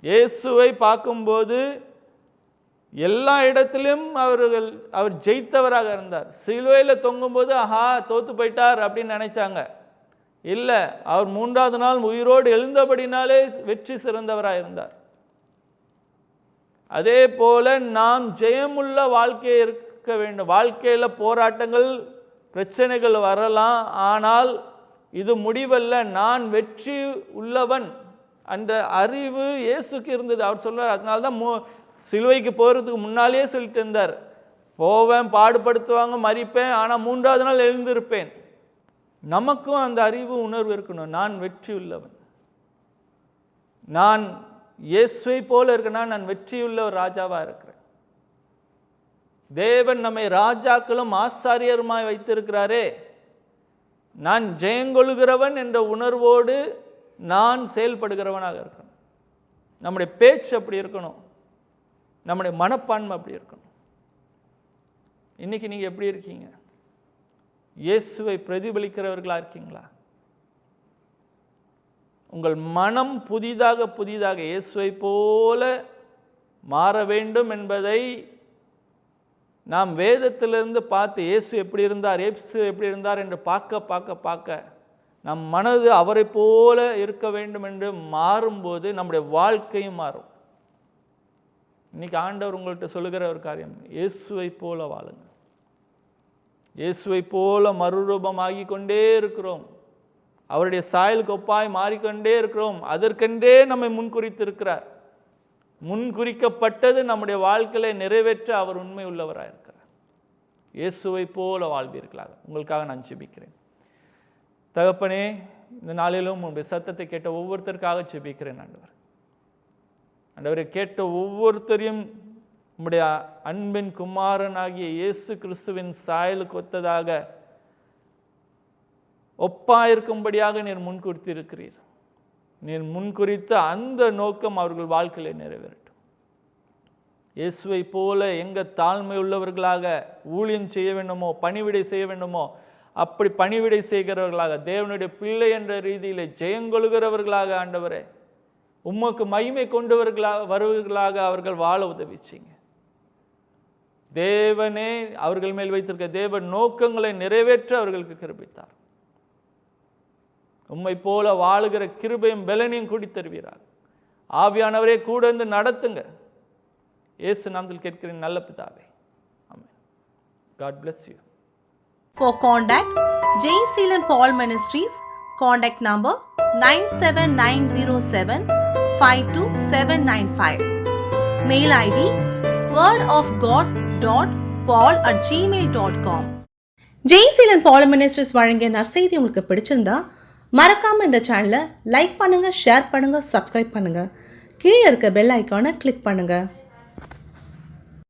இயேசுவை பார்க்கும்போது எல்லா இடத்திலும் அவர் ஜெயித்தவராக இருந்தார். சிலுவையில் தொங்கும்போது ஆஹா தோத்து போயிட்டார் அப்படின்னு நினைச்சாங்க. இல்லை, அவர் 3ஆவது நாள் உயிரோடு எழுந்தபடினாலே வெற்றி சிறந்தவராக இருந்தார். அதே போல நாம் ஜெயமுள்ள வாழ்க்கையை இருக்க வேண்டும். வாழ்க்கையில் போராட்டங்கள் பிரச்சனைகள் வரலாம், ஆனால் இது முடிவல்ல, நான் வெற்றி உள்ளவன் என்ற அறிவு இயேசுக்கு இருந்தது. அவர் சொல்றார், அதனால்தான் சிலுவைக்கு போகிறதுக்கு முன்னாலேயே சொல்லிட்டு இருந்தார், போவேன், பாடுபடுத்துவாங்க, மறிப்பேன், ஆனால் 3ஆவது நாள் எழுந்திருப்பேன். நமக்கும் அந்த அறிவு உணர்வு இருக்கணும். நான் வெற்றி உள்ளவன், நான் இயேசுவை போல இருக்கேன்னா நான் வெற்றியுள்ள ஒரு ராஜாவாக இருக்கிறேன். தேவன் நம்மை ராஜாக்களும் ஆசாரியருமாய் வைத்திருக்கிறாரே, நான் ஜெயங்கொள்கிறவன் என்ற உணர்வோடு நான் செயல்படுகிறவனாக இருக்கணும். நம்முடைய பேச்சு அப்படி இருக்கணும், நம்முடைய மனப்பான்மை அப்படி இருக்கணும். இன்னைக்கு நீங்கள் எப்படி இருக்கீங்க? இயேசுவை பிரதிபலிக்கிறவர்களாக இருக்கீங்களா? உங்கள் மனம் புதிதாக இயேசுவை போல மாற வேண்டும் என்பதை நாம் வேதத்திலிருந்து பார்த்து, இயேசு எப்படி இருந்தார் என்று பார்க்க நம் மனது அவரை போல இருக்க வேண்டும் என்று மாறும்போது நம்முடைய வாழ்க்கையும் மாறும். இன்னைக்கு ஆண்டவர் உங்கள்கிட்ட சொல்லுகிற ஒரு காரியம், இயேசுவை போல வாழுங்க. இயேசுவை போல மறுரூபமாகி கொண்டே இருக்கிறோம். அவருடைய சாயலுக்கு ஒப்பாய் மாறிக்கொண்டே இருக்கிறோம். அதற்கென்றே நம்மை முன்குறித்திருக்கிறார். முன்குறிக்கப்பட்டது நம்முடைய வாழ்க்கையை நிறைவேற்ற அவர் உண்மை உள்ளவராக இருக்கிறார். இயேசுவை போல வாழ்வீர்களாக. உங்களுக்காக நான் ஜெபிக்கிறேன். தகப்பனே, இந்த நாளிலும் உங்களுடைய சத்தத்தை கேட்ட ஒவ்வொருத்தருக்காக ஜெபிக்கிறேன் ஆண்டவர். ஆண்டவரை கேட்ட ஒவ்வொருத்தரையும் உம்முடைய அன்பின் குமாரனாகிய இயேசு கிறிஸ்துவின் சாயலுக்கு ஒத்ததாக ஒப்பாயிருக்கும்படியாக நீர் முன்குறித்திருக்கிறீர். நீர் முன்குறித்த அந்த நோக்கம் அவர்கள் வாழ்க்கையிலே நிறைவேறட்டும். இயேசுவை போல எங்க தாழ்மை உள்ளவர்களாக ஊழியம் செய்ய வேண்டுமோ, பணிவிடை செய்ய வேண்டுமோ, அப்படி பணிவிடை செய்கிறவர்களாக, தேவனுடைய பிள்ளை என்ற ரீதியிலே ஜெயங்கொள்கிறவர்களாக ஆண்டவரே, உமக்கு மகிமை வருவர்களாக அவர்கள் வாழ உதவி செய்யுங்க. தேவனே அவர்கள் மேல் வைத்திருக்க தேவ நோக்கங்களை நிறைவேற்ற அவர்களுக்கு கிருபைத்தார். உம்மை போல வாழுகிற கிருபையும் பலனையும் கூடி தருவீராக. ஆவியானவரே கூட இருந்து நடத்துங்க. இயேசு நாமத்தில் கேட்கிறேன் நல்ல பிதாவே, ஆமென். God bless you. For contact J. Seelan Paul Ministries, contact number 97907 Mail ID wordofgod.paul@gmail.com. Jeyaseelan Paul ministries வழங்கிய நற்செய்தி உங்களுக்கு பிடிச்சிருந்தா மறக்காம இந்த சேனலை லைக் பண்ணுங்க, ஷேர் பண்ணுங்க, சப்ஸ்கிரைப் பண்ணுங்க. கீழே இருக்க பெல் ஐக்கானை கிளிக் பண்ணுங்க.